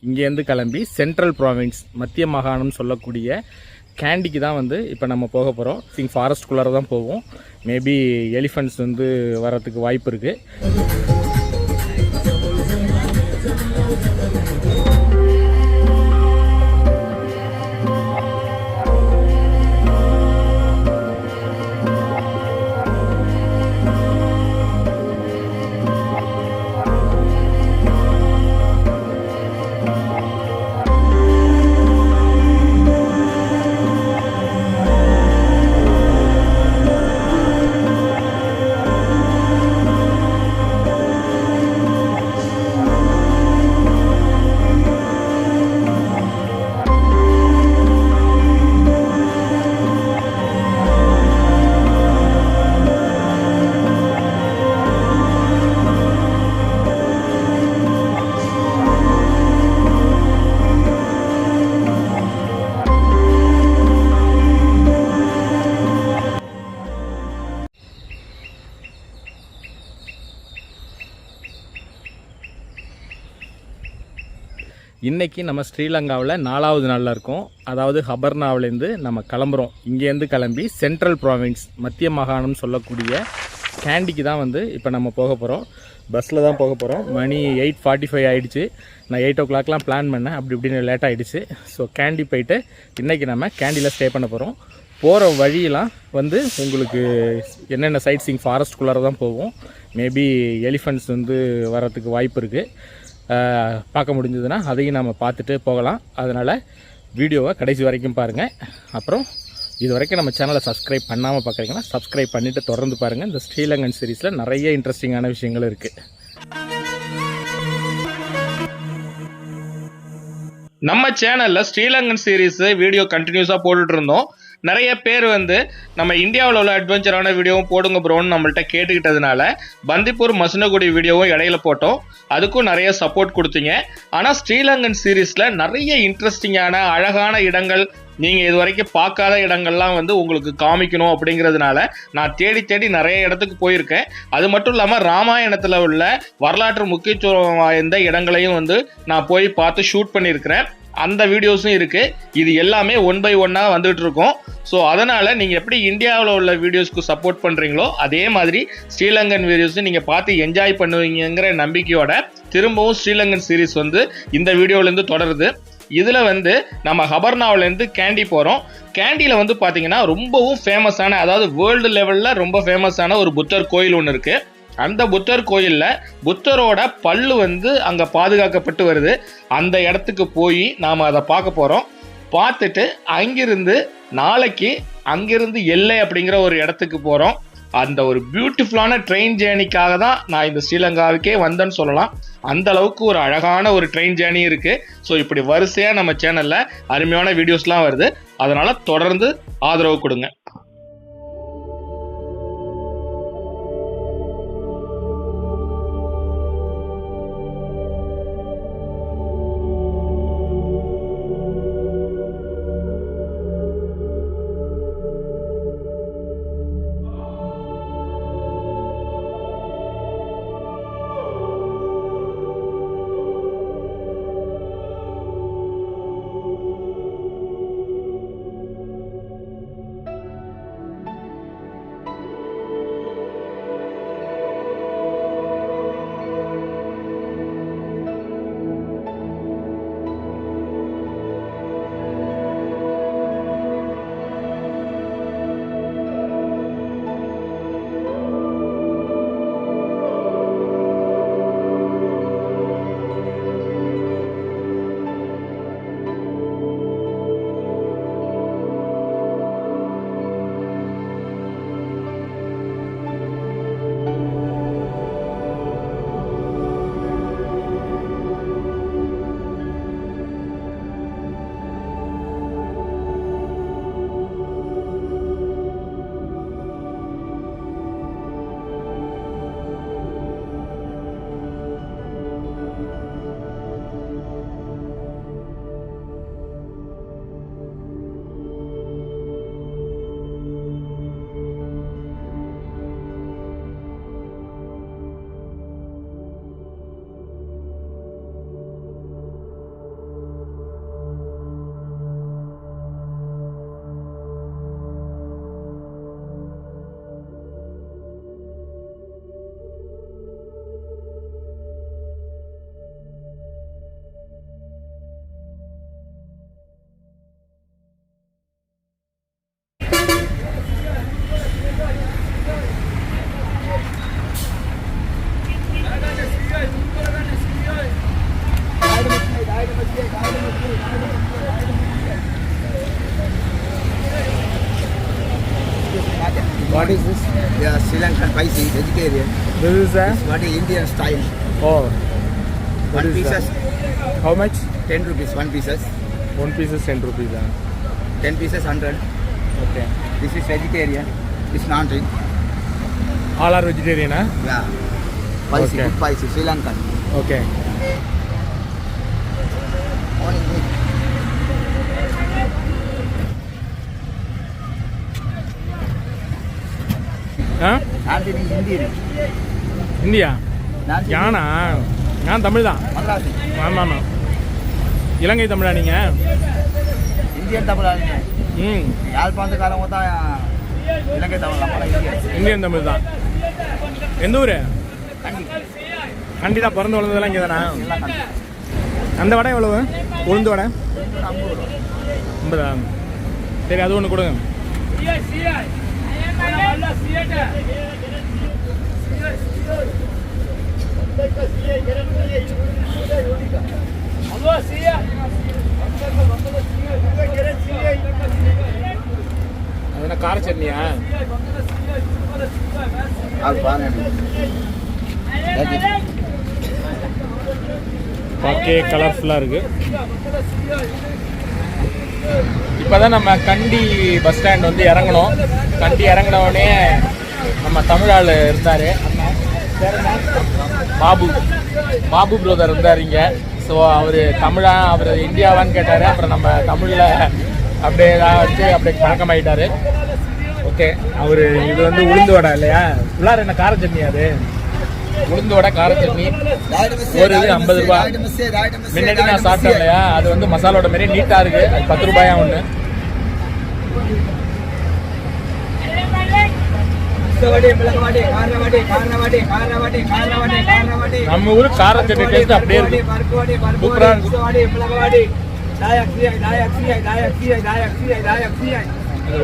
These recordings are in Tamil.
இங்கேருந்து கிளம்பி சென்ட்ரல் ப்ராவின்ஸ் மத்திய மாகாணம் சொல்லக்கூடிய கேண்டிக்கு தான் வந்து இப்போ நம்ம போக போகிறோம். ஃபாரஸ்ட்குள்ளார தான் போவோம். மேபி எலிஃபண்ட்ஸ் வந்து வரத்துக்கு வாய்ப்பு இருக்குது. இன்றைக்கி நம்ம ஸ்ரீலங்காவில் 4வது நாளில் இருக்கோம். அதாவது ஹபர்னாவிலேருந்து நம்ம கிளம்புறோம். இங்கேருந்து கிளம்பி சென்ட்ரல் ப்ராவின்ஸ் மத்திய மாகாணம் சொல்லக்கூடிய கேண்டிக்கு தான் வந்து இப்போ நம்ம போக போகிறோம். பஸ்ஸில் தான் போக போகிறோம். மணி 8:45 ஆகிடுச்சு. நான் 8 o'clockலாம் பிளான் பண்ணேன், அப்படி இப்படின்னு லேட் ஆகிடுச்சு. ஸோ கேண்டி போயிட்டு இன்றைக்கி நம்ம கேண்டியில் ஸ்டே பண்ண போகிறோம். போகிற வழியெல்லாம் வந்து உங்களுக்கு என்னென்ன சைட் சீயிங் ஃபாரஸ்ட்குள்ளார தான் போவோம். மேபி எலிஃபண்ட்ஸ் வந்து வரத்துக்கு வாய்ப்பு இருக்குது. பார்க்க முடிஞ்சதுன்னா அதையும் நம்ம பார்த்துட்டு போகலாம். அதனால் வீடியோவை கடைசி வரைக்கும் பாருங்கள். அப்புறம் இது வரைக்கும் நம்ம சேனலை சப்ஸ்கிரைப் பண்ணாமல் பார்க்குறீங்கன்னா சப்ஸ்கிரைப் பண்ணிவிட்டு தொடர்ந்து பாருங்கள். இந்த ஸ்ரீலங்கன் சீரீஸில் நிறைய இன்ட்ரெஸ்டிங்கான விஷயங்கள் இருக்குது. நம்ம சேனலில் ஸ்ரீலங்கன் சீரீஸு வீடியோ கண்டினியூஸாக போட்டுட்டு இருந்தோம். நிறைய பேர் வந்து நம்ம இந்தியாவில் உள்ள அட்வென்ச்சரான வீடியோவும் போடுங்க ப்ரோன்னு நம்மள்கிட்ட கேட்டுக்கிட்டதுனால பந்திப்பூர் மசனகுடி வீடியோவும் இடையில போட்டோம். அதுக்கும் நிறைய சப்போர்ட் கொடுத்தீங்க. ஆனால் ஸ்ரீலங்கன் சீரீஸில் நிறைய இன்ட்ரெஸ்டிங்கான அழகான இடங்கள், நீங்கள் இது வரைக்கும் பார்க்காத இடங்கள்லாம் வந்து உங்களுக்கு காமிக்கணும் அப்படிங்கிறதுனால நான் தேடி தேடி நிறைய இடத்துக்கு போயிருக்கேன். அது மட்டும் இல்லாமல் ராமாயணத்தில் உள்ள வரலாற்று முக்கியத்துவம் வாய்ந்த இடங்களையும் வந்து நான் போய் பார்த்து ஷூட் பண்ணியிருக்கிறேன். அந்த வீடியோஸும் இருக்குது. இது எல்லாமே 1 by 1 வந்துட்டு இருக்கோம். ஸோ அதனால் நீங்கள் எப்படி இந்தியாவில் உள்ள வீடியோஸ்க்கு சப்போர்ட் பண்ணுறீங்களோ அதே மாதிரி ஸ்ரீலங்கன் வீடியோஸும் நீங்கள் பார்த்து என்ஜாய் பண்ணுவீங்கிற நம்பிக்கையோட திரும்பவும் ஸ்ரீலங்கன் சீரீஸ் வந்து இந்த வீடியோலேருந்து தொடருது. இதில் வந்து நம்ம ஹபர்னாவிலேருந்து கேண்டி போகிறோம். கேண்டியில் வந்து பார்த்தீங்கன்னா ரொம்பவும் ஃபேமஸான, அதாவது வேர்ல்டு லெவலில் ரொம்ப ஃபேமஸான ஒரு புத்தர் கோயில் ஒன்று இருக்குது. அந்த புத்தர் கோயிலில் புத்தரோட பல்லு வந்து அங்கே பாதுகாக்கப்பட்டு வருது. அந்த இடத்துக்கு போய் நாம் அதை பார்க்க போகிறோம். பார்த்துட்டு அங்கிருந்து நாளைக்கு அங்கிருந்து எல்லை அப்படிங்கிற ஒரு இடத்துக்கு போகிறோம். அந்த ஒரு பியூட்டிஃபுல்லான ட்ரெயின் ஜேர்னிக்காக தான் நான் இந்த ஸ்ரீலங்காவுக்கே வந்தேன்னு சொல்லலாம். அந்த அளவுக்கு ஒரு அழகான ஒரு ட்ரெயின் ஜேர்னி இருக்குது. ஸோ இப்படி வரிசையாக நம்ம சேனலில் அருமையான வீடியோஸ்லாம் வருது. அதனால் தொடர்ந்து ஆதரவு கொடுங்க. What is this? Yeah, Sri Lankan spicy, vegetarian. This is a... What is Indian style? Oh. One pieces, How much? 10 rupees, one pieces. 1 piece is 10 rupees. 10 pieces, 100. Okay. This is vegetarian. This non-drink. All are vegetarian, huh? Yeah. Spicy, Okay. good spicy, Sri Lankan. Okay. Morning meat. Huh? நான் Indian. இந்தியா நான் யானா நான் தமிழ் தான். மദ്രാசி. ஆமாம் ஆமாம். இலங்கை தமிழா நீங்கள்? இந்தியன் தமிழ். ம். யாழ்ப்பாணத்துக்காரங்க தான் இலங்கை தமிழ். நம்மளாம் இந்தியன். இந்தியன் தமிழ் தான். எந்த ஊர்? கண்டி. கண்டி தான். பிறந்து வளர்ந்ததெல்லாம் இங்கே தானா? எல்லாம் கண்டி. அந்த வடை எவ்வளவு? உளுந்து வடை 50 ரூபா. 50. சரி அது ஒன்று கொடுங்க. அது என்ன கார சட்னியா? அது பாருங்க. ஓகே, கலர்ஃபுல்லாக இருக்குது. இப்போ தான் நம்ம கண்டி பஸ் ஸ்டாண்ட் வந்து இறங்கணும். கண்டி இறங்கினவுடனே நம்ம தமிழ் ஆள் இருந்தார், பாபு பிரதர் இருந்தார் இங்கே. ஸோ அவர் தமிழா அவர் இந்தியாவான்னு கேட்டார். அப்புறம் நம்ம தமிழில் அப்படியே வச்சு அப்படியே பழக்கமாயிட்டார். ஓகே, அவர் இது வந்து உளுந்து வடை இல்லையா? உள்ளார என்ன கார சட்னி? அது உளுந்து வடை கார சட்னி. ஒரு இது 50 ரூபா. முன்னாடி நான் சாப்பிட்டேன் இல்லையா, அது வந்து மசாலோட மாரி நீட்டாக இருக்குது. அது 10 ரூபாயா ஒன்று. நம்ம ஊர் கார சட்னி டேஸ்ட் அப்படியே இருக்கு. சூப்பராக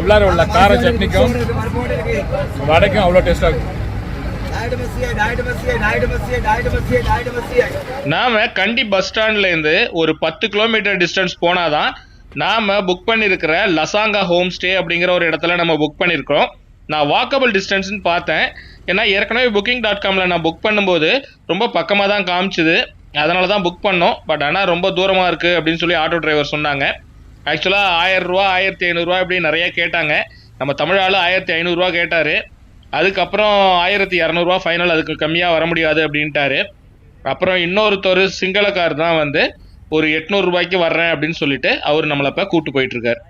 உள்ளார உள்ள கார சட்னிக்கும் வடைக்கும் அவ்வளோ டேஸ்டாக இருக்கும். நாம கண்டி பஸ் ஸ்டாண்ட்ல இருந்து ஒரு 10 கிலோமீட்டர் டிஸ்டன்ஸ் போனாதான் நாம புக் பண்ணியிருக்கிற லசாங்கா ஹோம் ஸ்டே அப்படிங்கிற ஒரு இடத்துல நம்ம புக் பண்ணியிருக்கிறோம். நான் வாக்கபிள் டிஸ்டன்ஸ்னு பார்த்தேன். ஏன்னா ஏற்கனவே Booking.comல நான் புக் பண்ணும்போது ரொம்ப பக்கமாக தான் காமிச்சுது. அதனால தான் புக் பண்ணோம். பட் ஆனால் ரொம்ப தூரமாக இருக்குது அப்படின்னு சொல்லி ஆட்டோ டிரைவர் சொன்னாங்க. ஆக்சுவலாக 1000 ரூபா 1500 ரூபா இப்படி நிறைய கேட்டாங்க. நம்ம தமிழ் ஆள் 1500 ரூபா கேட்டார். அதுக்கப்புறம் 1200 ரூபா ஃபைனல், அதுக்கு கம்மியாக வர முடியாது அப்படின்ட்டாரு. அப்புறம் இன்னொருத்தர் சிங்களக்கார் தான் வந்து ஒரு 800 ரூபாய்க்கு வர்றேன் அப்படின்னு சொல்லிட்டு அவர் நம்மளை இப்போ கூப்பிட்டு போயிட்டுருக்கார்.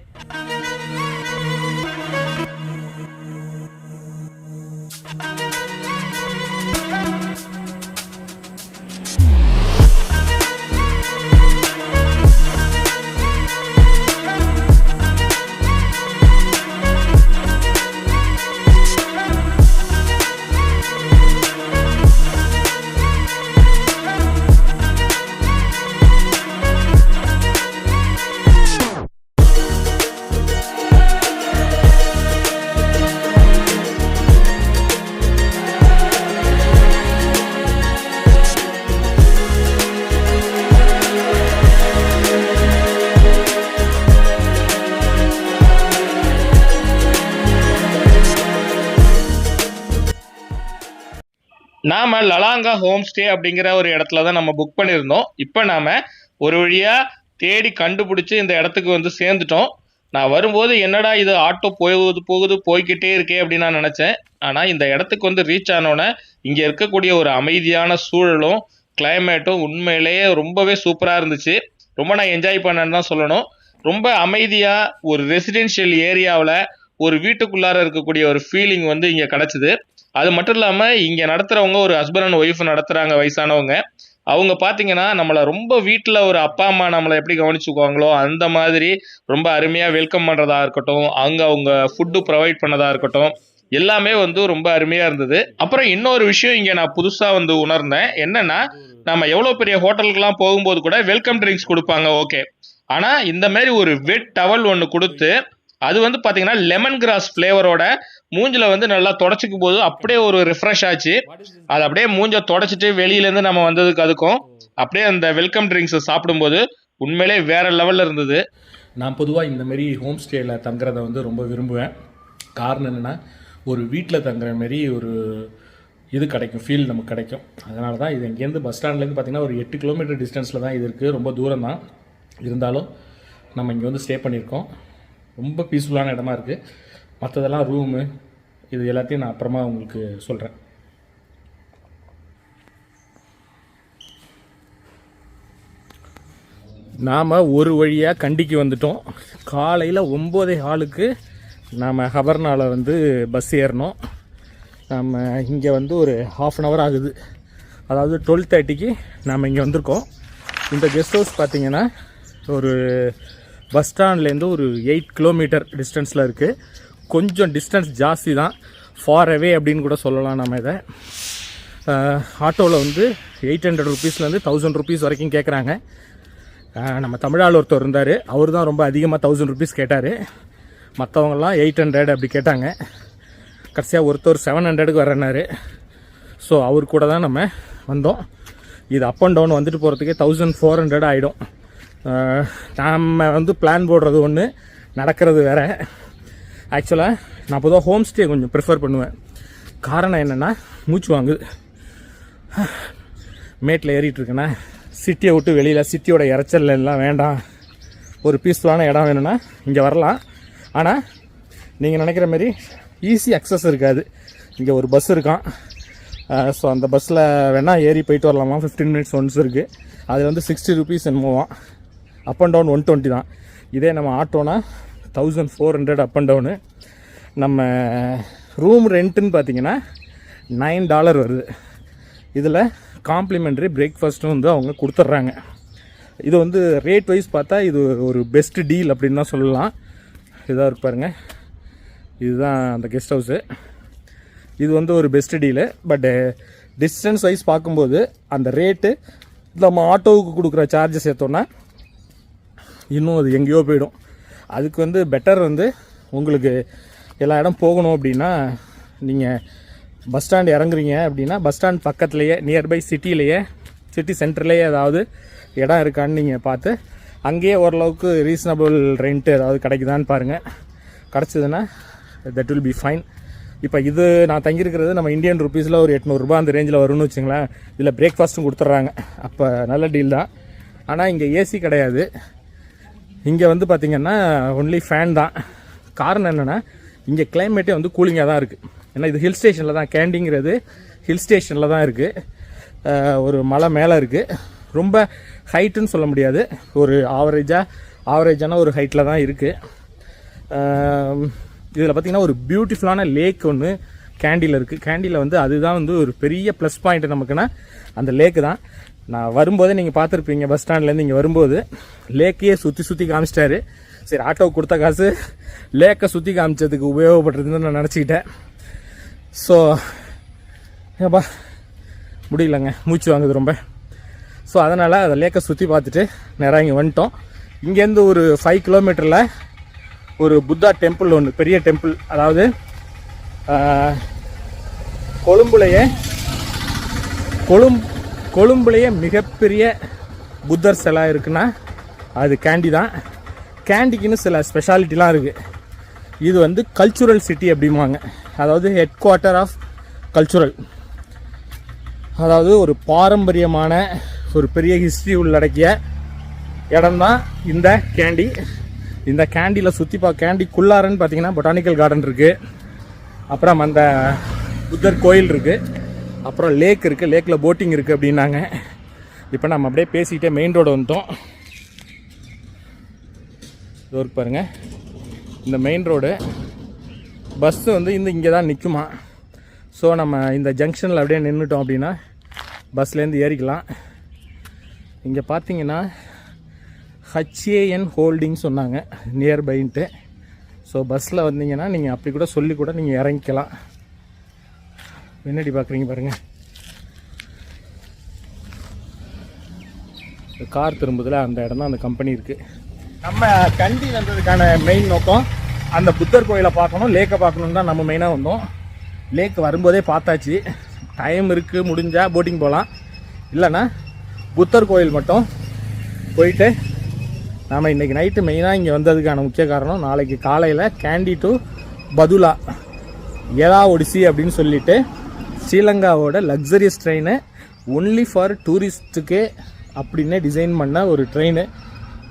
நாம லலாங்கா ஹோம் ஸ்டே அப்படிங்கிற ஒரு இடத்துல தான் நம்ம புக் பண்ணியிருந்தோம். இப்போ நாம ஒரு வழியாக தேடி கண்டுபிடிச்சி இந்த இடத்துக்கு வந்து சேர்ந்துட்டோம். நான் வரும்போது என்னடா இது ஆட்டோ போய்கிட்டே இருக்கே அப்படின்னு நான் நினச்சேன். ஆனால் இந்த இடத்துக்கு வந்து ரீச் ஆனோன்னே இங்கே இருக்கக்கூடிய ஒரு அமைதியான சூழலும் கிளைமேட்டும் உண்மையிலேயே ரொம்பவே சூப்பராக இருந்துச்சு. ரொம்ப நான் என்ஜாய் பண்ணேன்னு தான் சொல்லணும். ரொம்ப அமைதியாக ஒரு ரெசிடென்ஷியல் ஏரியாவில் ஒரு வீட்டுக்குள்ளார இருக்கக்கூடிய ஒரு ஃபீலிங் வந்து இங்கே கிடச்சிது. அது மட்டும் இல்லாமல் இங்கே நடத்துகிறவங்க ஒரு ஹஸ்பண்ட் அண்ட் ஒய்ஃப் நடத்துகிறாங்க, வயசானவங்க. அவங்க பார்த்தீங்கன்னா நம்மளை ரொம்ப வீட்டில் ஒரு அப்பா அம்மா நம்மளை எப்படி கவனிச்சுக்குவாங்களோ அந்த மாதிரி ரொம்ப அருமையாக வெல்கம் பண்ணுறதா இருக்கட்டும், அவங்க ஃபுட்டு ப்ரொவைட் பண்ணதாக இருக்கட்டும், எல்லாமே வந்து ரொம்ப அருமையாக இருந்தது. அப்புறம் இன்னொரு விஷயம் இங்கே நான் புதுசாக வந்து உணர்ந்தேன். என்னென்னா, நம்ம எவ்வளோ பெரிய ஹோட்டலுக்கெல்லாம் போகும்போது கூட வெல்கம் ட்ரிங்க்ஸ் கொடுப்பாங்க, ஓகே. ஆனால் இந்த மாதிரி ஒரு வெட் டவல் ஒன்று கொடுத்து அது வந்து பார்த்தீங்கன்னா லெமன் கிராஸ் ஃப்ளேவரோட மூஞ்சில் வந்து நல்லா தொடச்சிக்கும் போது அப்படியே ஒரு ரிஃப்ரெஷ் ஆச்சு. அது அப்படியே மூஞ்சை தொடச்சிட்டு வெளியிலேருந்து நம்ம வந்ததுக்கு அதுக்கும் அப்படியே அந்த வெல்கம் ட்ரிங்க்ஸை சாப்பிடும்போது உண்மையிலே வேற லெவலில் இருந்தது. நான் பொதுவாக இந்த மாதிரி ஹோம் ஸ்டேயில் தங்குறதை வந்து ரொம்ப விரும்புவேன். காரணம் என்னென்னா, ஒரு வீட்டில் தங்குற மாரி ஒரு இது கிடைக்கும், ஃபீல் நமக்கு கிடைக்கும். அதனால தான் இது இங்கேருந்து பஸ் ஸ்டாண்ட்லேருந்து பார்த்திங்கன்னா ஒரு 8 கிலோமீட்டர் டிஸ்டன்ஸில் தான் இது இருக்குது. ரொம்ப தூரம் தான், இருந்தாலும் நம்ம இங்கே வந்து ஸ்டே பண்ணியிருக்கோம். ரொம்ப பீஸ்ஃபுல்லான இடமா இருக்குது. மற்றதெல்லாம் ரூமு இது எல்லாத்தையும் நான் அப்புறமா உங்களுக்கு சொல்கிறேன். நாம் ஒரு வழியாக கண்டிக்கு வந்துட்டோம். காலையில் 9:15க்கு நாம் ஹபர்னாவில் வந்து பஸ் ஏறினோம். நம்ம இங்கே வந்து ஒரு ½ அன் ஹவர் ஆகுது. அதாவது 12:30க்கு நாம் இங்கே வந்திருக்கோம். இந்த கெஸ்ட் ஹவுஸ் பார்த்திங்கன்னா ஒரு பஸ் ஸ்டாண்ட்லேருந்து ஒரு 8 கிலோமீட்டர் டிஸ்டன்ஸில் இருக்குது. கொஞ்சம் டிஸ்டன்ஸ் ஜாஸ்தி தான், ஃபார் அவே அப்படின்னு கூட சொல்லலாம். நம்ம இதை ஆட்டோவில் வந்து 800 ருபீஸ்லேருந்து 1000 ருபீஸ் வரைக்கும் கேட்குறாங்க. நம்ம தமிழால் ஒருத்தர் இருந்தார், அவர் தான் ரொம்ப அதிகமாக 1000 ருபீஸ் கேட்டார். மற்றவங்கலாம் 800 அப்படி கேட்டாங்க. கடைசியாக ஒருத்தர் 700க்கு வரேன்னாரு. ஸோ அவர் கூட தான் நம்ம வந்தோம். இது அப் அண்ட் டவுன் வந்துட்டு போகிறதுக்கே 1400 ஆகிடும். நம்ம வந்து பிளான் போடுறது ஒன்று, நடக்கிறது வேறு. ஆக்சுவலாக நான் பொதுவாக ஹோம் ஸ்டே கொஞ்சம் ப்ரிஃபர் பண்ணுவேன். காரணம் என்னென்னா, மூச்சு வாங்குது. மேட்டில் ஏறிட்டுருக்கேன்னா சிட்டியை விட்டு வெளியில், சிட்டியோட இறைச்சல் எல்லாம் வேண்டாம், ஒரு பீஸ்ஃபுல்லான இடம் வேணும்னா இங்கே வரலாம். ஆனால் நீங்கள் நினைக்கிற மாதிரி ஈஸி அக்சஸ் இருக்காது. இங்கே ஒரு பஸ் இருக்கான். ஸோ அந்த பஸ்ஸில் வேணால் ஏறி போயிட்டு வரலாமா, 15 மினிட்ஸ் ஒன்ஸ் இருக்குது. அதில் வந்து 60 ருபீஸ் என்னமோவான். அப் அண்ட் டவுன் 120 தான். இதே நம்ம ஆட்டோனா 1400 அப் அண்ட் டவுனு. நம்ம ரூம் ரெண்ட்டுன்னு பார்த்தீங்கன்னா $9 வருது. இதில் காம்ப்ளிமெண்ட்ரி பிரேக்ஃபாஸ்ட்டும் வந்து அவங்க கொடுத்துட்றாங்க. இது வந்து ரேட் வைஸ் பார்த்தா இது ஒரு பெஸ்ட் டீல் அப்படின்னு தான் சொல்லலாம். இதாக இருக்கு பாருங்கள், இதுதான் அந்த கெஸ்ட் ஹவுஸு. இது வந்து ஒரு பெஸ்ட் டீலு. பட்டு டிஸ்டன்ஸ் வைஸ் பார்க்கும்போது அந்த ரேட்டு நம்ம ஆட்டோவுக்கு கொடுக்குற சார்ஜஸ் ஏற்றோன்னா இன்னும் அது எங்கேயோ போயிடும். அதுக்கு வந்து பெட்டர் வந்து உங்களுக்கு எல்லா இடம் போகணும் அப்படின்னா, நீங்கள் பஸ் ஸ்டாண்ட் இறங்குறீங்க அப்படின்னா பஸ் ஸ்டாண்ட் பக்கத்துலேயே நியர்பை சிட்டிலேயே, சிட்டி சென்டர்லேயே ஏதாவது இடம் இருக்கான்னு நீங்கள் பார்த்து அங்கேயே ஓரளவுக்கு ரீசனபிள் ரெண்ட்டு ஏதாவது கிடைக்குதான்னு பாருங்கள். கிடச்சிதுன்னா தட் வில் பி ஃபைன். இப்போ இது நான் தங்கியிருக்கிறது நம்ம இந்தியன் ருப்பீஸில் ஒரு 800 ரூபா அந்த ரேஞ்சில் வரும்னு வச்சுங்களேன். இதில் பிரேக்ஃபாஸ்ட்டும் கொடுத்துட்றாங்க. அப்போ நல்ல டீல் தான். ஆனால் இங்கே ஏசி கிடையாது. இங்கே வந்து பார்த்திங்கன்னா ஒன்லி ஃபேன் தான். காரணம் என்னென்னா, இங்கே கிளைமேட்டே வந்து கூலிங்காக தான் இருக்குது. ஏன்னா இது ஹில் ஸ்டேஷனில் தான், கேண்டிங்கிறது ஹில் ஸ்டேஷனில் தான் இருக்குது. ஒரு மலை மேலே இருக்குது. ரொம்ப ஹைட்டுன்னு சொல்ல முடியாது, ஒரு ஆவரேஜான ஒரு ஹைட்டில் தான் இருக்குது. இதில் பார்த்திங்கன்னா ஒரு பியூட்டிஃபுல்லான லேக் ஒன்று கேண்டியில் இருக்குது. கேண்டியில் வந்து அதுதான் வந்து ஒரு பெரிய ப்ளஸ் பாயிண்ட் நமக்குன்னா அந்த லேக்கு தான். நான் வரும்போதே நீங்கள் பார்த்துருப்பீங்க, பஸ் ஸ்டாண்ட்லேருந்து இங்கே வரும்போது லேக்கையே சுற்றி காமிச்சிட்டாரு. சரி, ஆட்டோவுக்கு கொடுத்த காசு லேக்கை சுற்றி காமிச்சதுக்கு உபயோகப்படுறதுன்னு நான் நினச்சிக்கிட்டேன். ஸோ ஏப்பா முடியலங்க, மூச்சு வாங்குது ரொம்ப. ஸோ அதனால் அதை லேக்கை சுற்றி பார்த்துட்டு நேராக இங்கே வந்துட்டோம். இங்கேருந்து ஒரு 5 கிலோமீட்டரில் ஒரு புத்தா டெம்பிள் ஒன்று, பெரிய டெம்பிள், அதாவது கொழும்புலையே மிகப்பெரிய புத்தர் சிலை இருக்குன்னா அது கேண்டி தான். கேண்டிக்குன்னு சில ஸ்பெஷாலிட்டிலாம் இருக்குது. இது வந்து கல்ச்சுரல் சிட்டி அப்படிம்பாங்க. அதாவது ஹெட் குவார்ட்டர் ஆஃப் கல்ச்சுரல். அதாவது ஒரு பாரம்பரியமான ஒரு பெரிய ஹிஸ்ட்ரி உள்ளடக்கிய இடம்தான் இந்த கேண்டி. இந்த கேண்டியில் சுற்றி கேண்டிக்குள்ளாரன்னு பார்த்தீங்கன்னா பொட்டானிக்கல் கார்டன் இருக்குது, அப்புறம் அந்த புத்தர் கோயில் இருக்குது, அப்புறம் லேக் இருக்குது, லேக்கில் போட்டிங் இருக்குது அப்படின்னாங்க. இப்போ நம்ம அப்படியே பேசிக்கிட்டே மெயின் ரோடு வந்துட்டோம். இது ஒரு பாருங்கள், இந்த மெயின் ரோடு. பஸ்ஸு வந்து இங்கே தான் நிற்குமா. ஸோ நம்ம இந்த ஜங்ஷனில் அப்படியே நின்றுட்டோம் அப்படின்னா பஸ்லேருந்து ஏறிக்கலாம். இங்கே பார்த்தீங்கன்னா HAN ஹோல்டிங் சொன்னாங்க நியர்பைன்ட்டு. ஸோ பஸ்ஸில் வந்தீங்கன்னா நீங்கள் அப்படி கூட சொல்லி கூட நீங்கள் இறங்கிக்கலாம். என்னடி பார்க்குறீங்க பாருங்கள், கார் திரும்புதில் அந்த இடம் தான் அந்த கம்பெனி இருக்குது. நம்ம கண்டி வந்ததுக்கான மெயின் நோக்கம் அந்த புத்தர் கோயிலை பார்க்கணும், லேக்கை பார்க்கணும் தான் நம்ம மெயினாக வந்தோம். லேக் வரும்போதே பார்த்தாச்சு. டைம் இருக்குது, முடிஞ்சால் போட்டிங் போகலாம், இல்லைன்னா புத்தர் கோயில் மட்டும் போயிட்டு நாம் இன்றைக்கி நைட்டு மெயினாக இங்கே வந்ததுக்கான முக்கிய காரணம், நாளைக்கு காலையில் கேண்டி டு பதுலா ஏதா ஒடிசி அப்படின்னு சொல்லிட்டு ஸ்ரீலங்காவோட லக்ஸரியஸ் ட்ரெயினு ஒன்லி ஃபார் டூரிஸ்ட்டுக்கே அப்படின்னே டிசைன் பண்ண ஒரு ட்ரெயின்.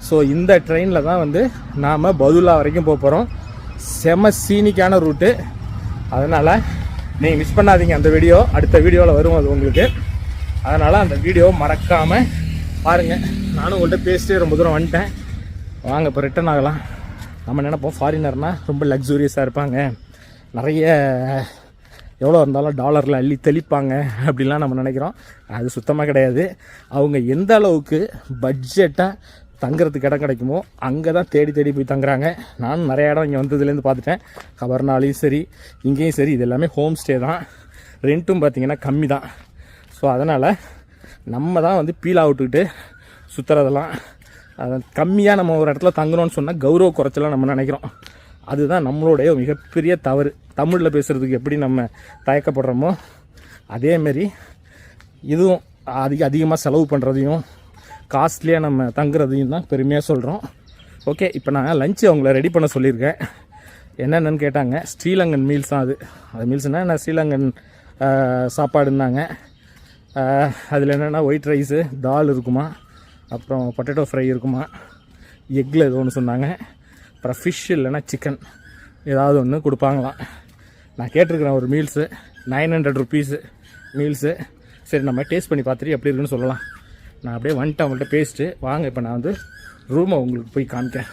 ஸோ இந்த ட்ரெயினில் தான் வந்து நாம் பதுலா வரைக்கும் போக போகிறோம். செம சீனிக்கான ரூட்டு. அதனால் நீங்கள் மிஸ் பண்ணாதீங்க அந்த வீடியோ. அடுத்த வீடியோவில் வரும் அது உங்களுக்கு. அதனால் அந்த வீடியோ மறக்காமல் பாருங்கள். நானும் உங்கள்கிட்ட பேசிட்டு ரொம்ப தூரம் வந்துட்டேன். வாங்க இப்போ ரிட்டர்ன் ஆகலாம். நம்ம நினைப்போம் ஃபாரினர்னால் ரொம்ப லக்ஸூரியஸாக இருப்பாங்க, நிறைய எவ்வளோ இருந்தாலும் டாலரில் அள்ளி தெளிப்பாங்க அப்படிலாம் நம்ம நினைக்கிறோம். அது சுத்தமாக கிடையாது. அவங்க எந்த அளவுக்கு பட்ஜெட்டாக தங்குறதுக்கு இடம் கிடைக்குமோ அங்கே தான் தேடி தேடி போய் தங்குறாங்க. நானும் நிறைய இடம் இங்கே வந்ததுலேருந்து பார்த்துட்டேன். கவர்னாலையும் சரி இங்கேயும் சரி இது எல்லாமே ஹோம் ஸ்டே தான். ரெண்ட்டும் பார்த்திங்கன்னா கம்மி தான். ஸோ அதனால் நம்ம தான் வந்து பீல் அவுட்டுக்கிட்டு சுற்றுறதெல்லாம் அதை கம்மியாக நம்ம ஒரு இடத்துல தங்கணும்னு சொன்னால் கௌரவ குறைச்சலாம் நம்ம நினைக்கிறோம். அதுதான் நம்மளுடைய மிகப்பெரிய தவறு. தமிழில் பேசுகிறதுக்கு எப்படி நம்ம தயக்கப்படுறோமோ அதேமாரி இதுவும் அதிகமாக செலவு பண்ணுறதையும் காஸ்ட்லியாக நம்ம தங்குறதையும் தான் பெருமையாக சொல்கிறோம். ஓகே, இப்போ நான் லஞ்சு அவங்கள ரெடி பண்ண சொல்லியிருக்கேன். என்னென்னு கேட்டாங்க. ஸ்ரீலங்கன் மீல்ஸ் தான் அது மீல்ஸ்னால் என்ன, ஸ்ரீலங்கன் சாப்பாடுன்னாங்க. அதில் என்னென்னா ஒயிட் ரைஸு, தால் இருக்குமா, அப்புறம் பொட்டேட்டோ ஃப்ரை இருக்குமா, எக்கில் ஏதோ ஒன்று சொன்னாங்க, அப்புறம் ஃபிஷ் இல்லைன்னா சிக்கன் ஏதாவது ஒன்று கொடுப்பாங்களாம். நான் கேட்டிருக்கிறேன் ஒரு மீல்ஸு 900 ருபீஸு மீல்ஸு. சரி, நம்ம டேஸ்ட் பண்ணி பார்த்துட்டு எப்படி இருக்குன்னு சொல்லலாம். நான் அப்படியே வந்துட்டு அவங்கள்ட்ட பேசிட்டு வாங்க இப்போ நான் வந்து ரூமை உங்களுக்கு போய் காமிக்கிறேன்.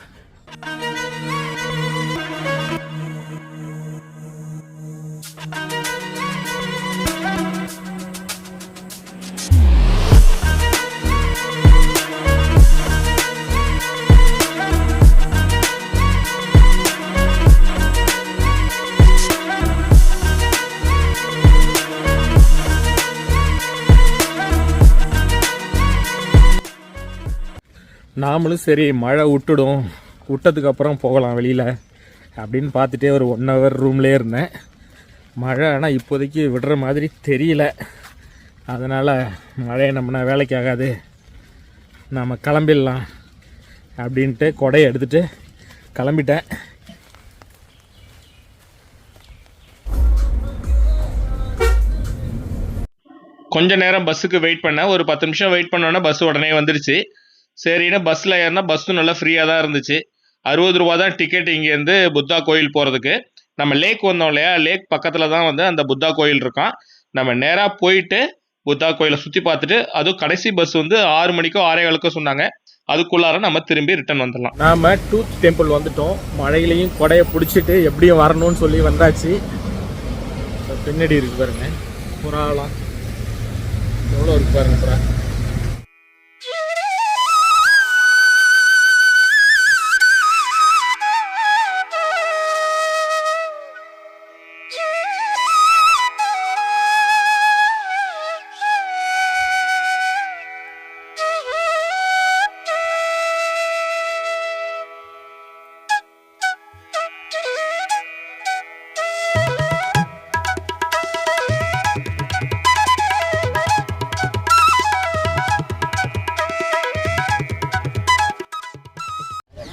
நாமளும் சரி மழை விட்டதுக்கப்புறம் போகலாம் வெளியில் அப்படின்னு பார்த்துட்டே ஒரு 1 hour ரூம்லேயே இருந்தேன். மழை ஆனால் இப்போதைக்கு விடுற மாதிரி தெரியல. அதனால் மழையை நம்ம வேலைக்கு ஆகாது, நாம் கிளம்பிடலாம் அப்படின்ட்டு கொடையை எடுத்துகிட்டு கிளம்பிட்டேன். கொஞ்ச நேரம் பஸ்ஸுக்கு வெயிட் பண்ணேன். ஒரு 10 நிமிஷம் வெயிட் பண்ணோன்னா பஸ் உடனே வந்துருச்சு. சரின்னு பஸ்ஸில் ஏறினா பஸ்ஸும் நல்லா ஃப்ரீயாக தான் இருந்துச்சு. 60 ரூபா தான் டிக்கெட் இங்கேருந்து புத்தா கோயில் போகிறதுக்கு. நம்ம லேக் வந்தோம் இல்லையா, லேக் பக்கத்தில் தான் வந்து அந்த புத்தா கோயில் இருக்கான். நம்ம நேராக போயிட்டு புத்தா கோயிலை சுற்றி பார்த்துட்டு, அதுவும் கடைசி பஸ் வந்து 6 மணிக்கோ 6:15 சொன்னாங்க. அதுக்குள்ளார நம்ம திரும்பி ரிட்டர்ன் வந்துடலாம். நாம் டூத் டெம்பிள் வந்துட்டோம். மழையிலையும் கொடையை பிடிச்சிட்டு எப்படியும் வரணும்னு சொல்லி வந்தாச்சு. பின்னாடி இருக்கு பாருங்க புறாலாம் எவ்வளோ இருக்கு பாருங்க புறா.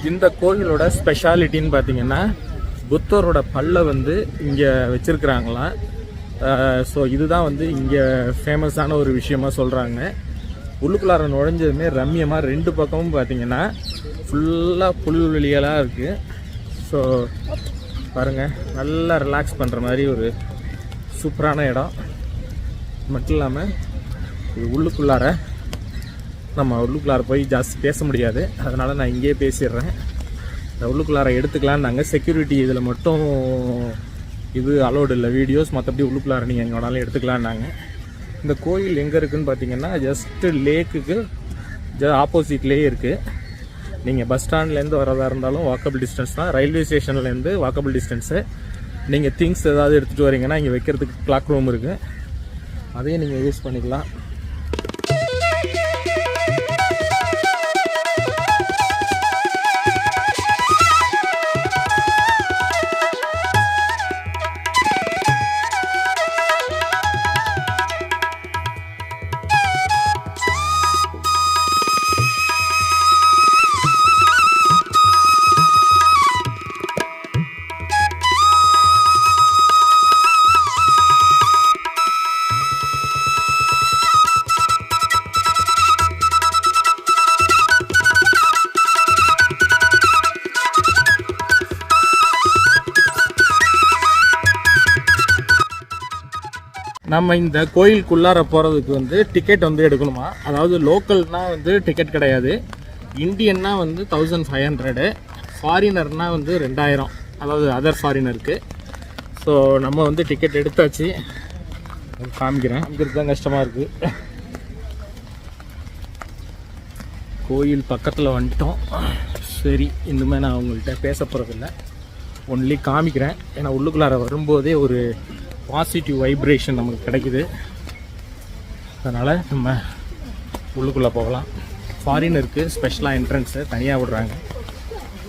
இந்த கோயிலோட ஸ்பெஷாலிட்டின்னு பார்த்தீங்கன்னா புத்தரோட பல்லை வந்து இங்கே வச்சுருக்குறாங்களாம். ஸோ இதுதான் வந்து இங்கே ஃபேமஸான ஒரு விஷயமா சொல்கிறாங்க. உள்ளுக்குள்ளார நுழைஞ்சதுமே ரம்யமாக 2 பக்கமும் பார்த்தீங்கன்னா ஃபுல்லாக புல்வெளியெல்லாம் இருக்குது. ஸோ பாருங்கள், நல்லா ரிலாக்ஸ் பண்ணுற மாதிரி ஒரு சூப்பரான இடம். மட்டும் இல்லாமல் இது உள்ளுக்குள்ளார போய் ஜாஸ்தி பேச முடியாது. அதனால் நான் இங்கேயே பேசிடுறேன். இந்த உள்ளுக்குள்ளார எடுத்துக்கலான்னாங்க. செக்யூரிட்டி இதில் மட்டும் இது அலோடு இல்லை வீடியோஸ், மற்றபடி உள்ளுக்குள்ளார நீங்கள் எங்கே வேணாலும் எடுத்துக்கலான்னாங்க. இந்த கோயில் எங்கே இருக்குதுன்னு பார்த்தீங்கன்னா ஜஸ்ட்டு லேக்குக்கு ஆப்போசிட்லேயே இருக்குது. நீங்கள் பஸ் ஸ்டாண்ட்லேருந்து வரதா இருந்தாலும் வாக்கபிள் டிஸ்டன்ஸ் தான். ரயில்வே ஸ்டேஷன்லேருந்து வாக்கபிள் டிஸ்டன்ஸு. நீங்கள் திங்ஸ் ஏதாவது எடுத்துகிட்டு வரீங்கன்னா இங்கே வைக்கிறதுக்கு கிளாக் ரூம் இருக்குது, அதையும் நீங்கள் யூஸ் பண்ணிக்கலாம். நம்ம இந்த கோயிலுக்குள்ளார போகிறதுக்கு வந்து டிக்கெட் வந்து எடுக்கணுமா. அதாவது லோக்கல்னால் வந்து டிக்கெட் கிடையாது. இந்தியன்னா வந்து 1500, ஃபாரினர்னால் வந்து 2000, அதாவது அதர் ஃபாரினருக்கு. ஸோ நம்ம வந்து டிக்கெட் எடுத்தாச்சு. காமிக்கிறேன், அங்கிறது தான் கஷ்டமாக இருக்குது. கோயில் பக்கத்தில் வந்துட்டோம். சரி, இனிமேல் நான் அவங்கள்ட்ட பேச போகிறதில்ல, ஒன்லி காமிக்கிறேன். ஏன்னா உள்ளுக்குள்ளார வரும்போதே ஒரு பாசிட்டிவ் வைப்ரேஷன் நமக்கு கிடைக்குது. அதனால் நம்ம உள்ளுக்குள்ளே போகலாம். ஃபாரினருக்கு ஸ்பெஷலாக என்ட்ரன்ஸு தனியாக விடுறாங்க,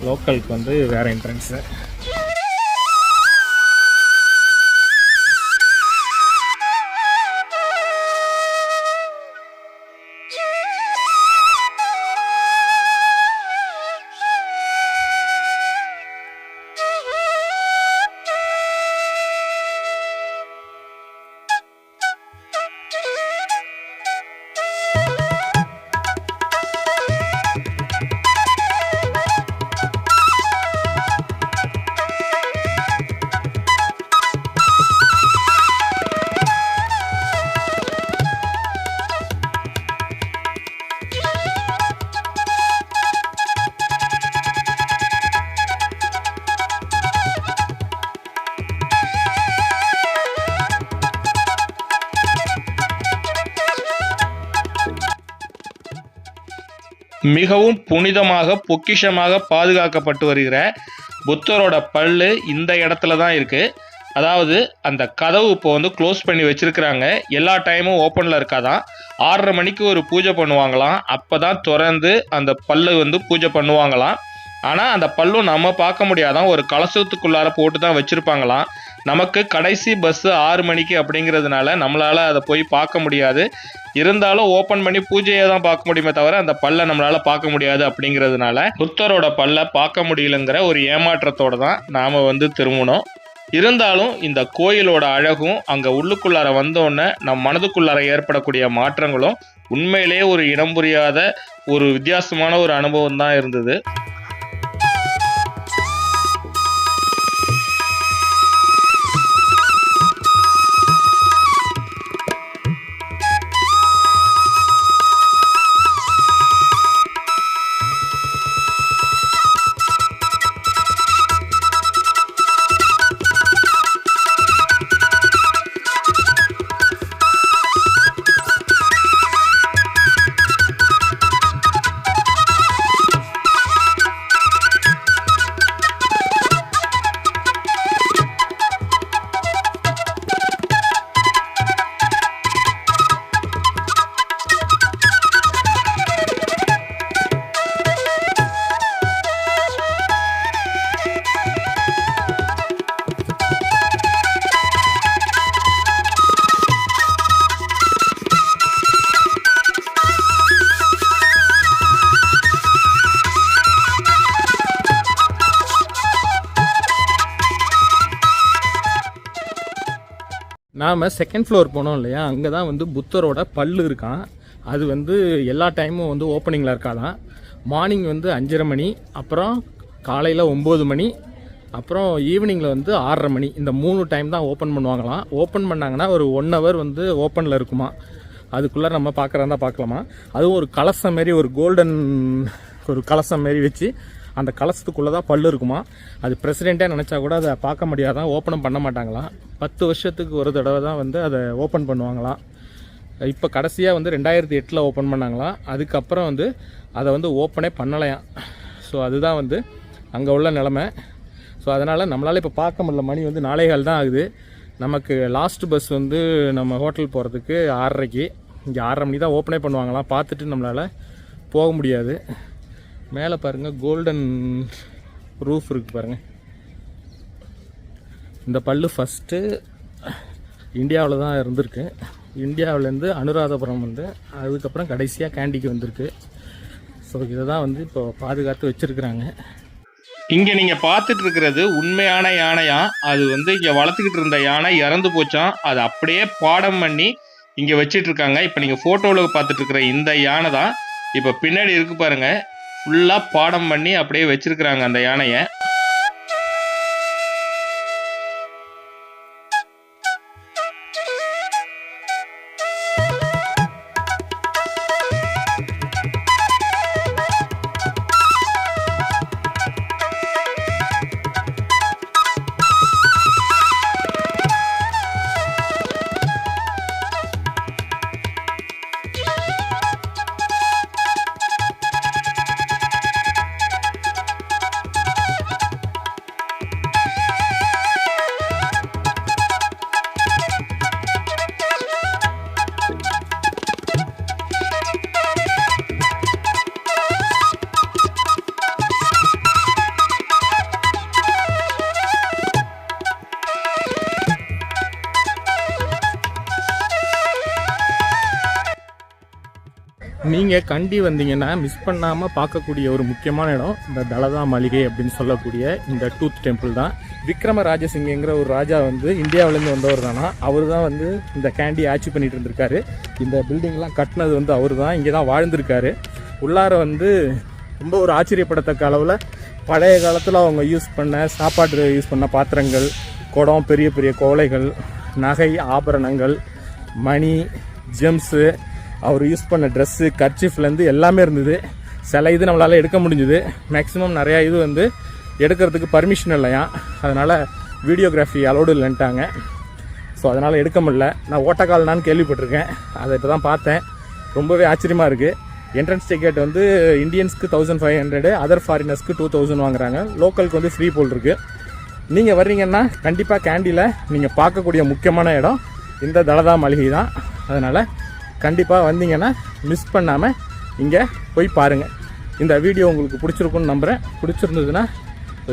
லோக்கலுக்கு வந்து வேறு என்ட்ரன்ஸு. மிகவும் புனிதமாக பொக்கிஷமாக பாதுகாக்கப்பட்டு வருகிற புத்தரோட பல்லு இந்த இடத்துல தான் இருக்குது. அதாவது அந்த கதவு இப்போ வந்து க்ளோஸ் பண்ணி வச்சுருக்கிறாங்க. எல்லா டைமும் ஓப்பனில் இருக்காதான். 6:30 மணிக்கு ஒரு பூஜை பண்ணுவாங்களாம். அப்போ தான் திறந்து அந்த பல்லு வந்து பூஜை பண்ணுவாங்களாம். ஆனால் அந்த பல்லும் நம்ம பார்க்க முடியாதான், ஒரு கலசத்துக்குள்ளார போட்டு தான் வச்சுருப்பாங்களாம். நமக்கு கடைசி பஸ்ஸு 6 மணிக்கு அப்படிங்கிறதுனால நம்மளால் அதை போய் பார்க்க முடியாது. இருந்தாலும் ஓப்பன் பண்ணி பூஜையை தான் பார்க்க முடியுமே தவிர அந்த பல்லை நம்மளால் பார்க்க முடியாது. அப்படிங்கிறதுனால புத்தரோட பல்லை பார்க்க முடியலங்கிற ஒரு ஏமாற்றத்தோடு தான் நாம் வந்து திரும்பணும். இருந்தாலும் இந்த கோயிலோட அழகும் அங்கே உள்ளுக்குள்ளார வந்தோடனே நம் மனதுக்குள்ளார ஏற்படக்கூடிய மாற்றங்களும் உண்மையிலே ஒரு இனம் புரியாத ஒரு வித்தியாசமான ஒரு அனுபவம் தான் இருந்தது. நாம் செகண்ட் ஃப்ளோர் போனோம் இல்லையா, அங்கே தான் வந்து புத்தரோட பல்லு இருக்கான். அது வந்து எல்லா டைமும் வந்து ஓப்பனிங்கில் இருக்காதான். மார்னிங் வந்து 5:30 மணி, அப்புறம் காலையில் 9 மணி, அப்புறம் ஈவினிங்கில் வந்து 6:30 மணி. இந்த 3 டைம் தான் ஓப்பன் பண்ணுவாங்களாம். ஓப்பன் பண்ணாங்கன்னா ஒரு 1 ஹவர் வந்து ஓப்பனில் இருக்குமா. அதுக்குள்ளே நம்ம பார்க்குறதா பார்க்கலாமா. அதுவும் ஒரு கலசம் மாரி, ஒரு கோல்டன் ஒரு கலசம் மாரி வச்சு அந்த கலசத்துக்குள்ளே தான் பல்லு இருக்குமா. அது பிரசிடெண்ட்டே நினச்சா கூட அதை பார்க்க முடியாதான், ஓப்பனும் பண்ண மாட்டாங்களாம். 10 வருஷத்துக்கு ஒரு தடவை தான் வந்து அதை ஓப்பன் பண்ணுவாங்களாம். இப்போ கடைசியாக வந்து 2008 ஓப்பன் பண்ணாங்களாம். அதுக்கப்புறம் வந்து அதை வந்து ஓப்பனே பண்ணலையாம். ஸோ அதுதான் வந்து அங்கே உள்ள நிலமை. ஸோ அதனால் நம்மளால் இப்போ பார்க்க முடியல. மணி வந்து 4:15 தான் ஆகுது. நமக்கு லாஸ்ட் பஸ் வந்து நம்ம ஹோட்டல் போகிறதுக்கு 6:30க்கு. இங்கே 6:30 மணி தான் ஓப்பனே பண்ணுவாங்களாம். பார்த்துட்டு நம்மளால் போக முடியாது. மேலே பாருங்கள், கோல்டன் ரூஃப் இருக்குது பாருங்கள். இந்த பல்லு ஃபஸ்ட்டு இந்தியாவில் தான் இருந்திருக்கு. இந்தியாவிலேருந்து அனுராதபுரம் வந்து அதுக்கப்புறம் கடைசியாக கேண்டிக்கு வந்திருக்கு. ஸோ இதை தான் வந்து இப்போ பாதுகாத்து வச்சுருக்குறாங்க. இங்கே நீங்கள் பார்த்துட்டு இருக்கிறது உண்மையான யானையா. அது வந்து இங்கே வளர்த்துக்கிட்டு இருந்த யானை இறந்து போச்சான். அது அப்படியே பாடம் பண்ணி இங்கே வச்சிட்டு இருக்காங்க. இப்போ நீங்கள் ஃபோட்டோவில் பார்த்துட்டு இருக்கிற இந்த யானை தான் இப்போ பின்னாடி இருக்கு பாருங்க. ஃபுல்லாக பாடம் பண்ணி அப்படியே வச்சிருக்கிறாங்க அந்த யானையை. நீங்கள் கண்டி வந்தீங்கன்னா மிஸ் பண்ணாமல் பார்க்கக்கூடிய ஒரு முக்கியமான இடம் இந்த தலதா மாளிகை அப்படின்னு சொல்லக்கூடிய இந்த டூத் டெம்பிள் தான். விக்ரம ராஜசிங்கங்கிற ஒரு ராஜா வந்து இந்தியாவிலேருந்து வந்தவர் தானா. அவர் தான் வந்து இந்த கேண்டி ஆட்சி பண்ணிட்டு இருந்திருக்காரு. இந்த பில்டிங்லாம் கட்டினது வந்து அவர் தான். இங்கே தான் வாழ்ந்திருக்காரு. உள்ளார வந்து ரொம்ப ஒரு ஆச்சரியப்படத்தக்க அளவில் பழைய காலத்தில் அவங்க யூஸ் பண்ண சாப்பாடு யூஸ் பண்ண பாத்திரங்கள், குடம், பெரிய பெரிய கோலைகள், நகை ஆபரணங்கள், மணி, ஜெம்ஸு, அவர் யூஸ் பண்ண ட்ரெஸ்ஸு, கர்ச்சிஃப்லேருந்து எல்லாமே இருந்தது. சில இது நம்மளால் எடுக்க முடிஞ்சுது. மேக்ஸிமம் நிறையா இது வந்து எடுக்கிறதுக்கு பர்மிஷன் இல்லையா, அதனால் வீடியோகிராஃபி அலோடு இல்லைன்ட்டாங்க. ஸோ அதனால் எடுக்க முடியல. நான் ஓட்டக்கால்னான்னு கேள்விப்பட்டிருக்கேன், அதை இப்போ தான் பார்த்தேன். ரொம்பவே ஆச்சரியமாக இருக்குது. என்ட்ரன்ஸ் டிக்கெட் வந்து இந்தியன்ஸ்க்கு 1500, அதர் ஃபாரினர்ஸ்க்கு 2000 வாங்குறாங்க. லோக்கலுக்கு வந்து ஃப்ரீ போல் இருக்குது. நீங்கள் வர்றீங்கன்னா கண்டிப்பாக கேண்டியில் நீங்கள் பார்க்கக்கூடிய முக்கியமான இடம் இந்த தலதா மாளிகை தான். அதனால் கண்டிப்பாக வந்தீங்கன்னா மிஸ் பண்ணாமல் இங்கே போய் பாருங்கள். இந்த வீடியோ உங்களுக்கு பிடிச்சிருக்குன்னு நம்புகிறேன். பிடிச்சிருந்ததுன்னா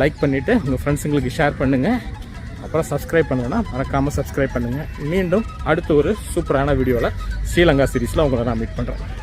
லைக் பண்ணிவிட்டு உங்கள் ஃப்ரெண்ட்ஸுங்களுக்கு ஷேர் பண்ணுங்கள். அப்புறம் சப்ஸ்கிரைப் பண்ணுங்கன்னா மறக்காமல் சப்ஸ்கிரைப் பண்ணுங்கள். மீண்டும் அடுத்த ஒரு சூப்பரான வீடியோவில் ஸ்ரீலங்கா சீரீஸில் உங்களை நான் மீட் பண்ணுறேன்.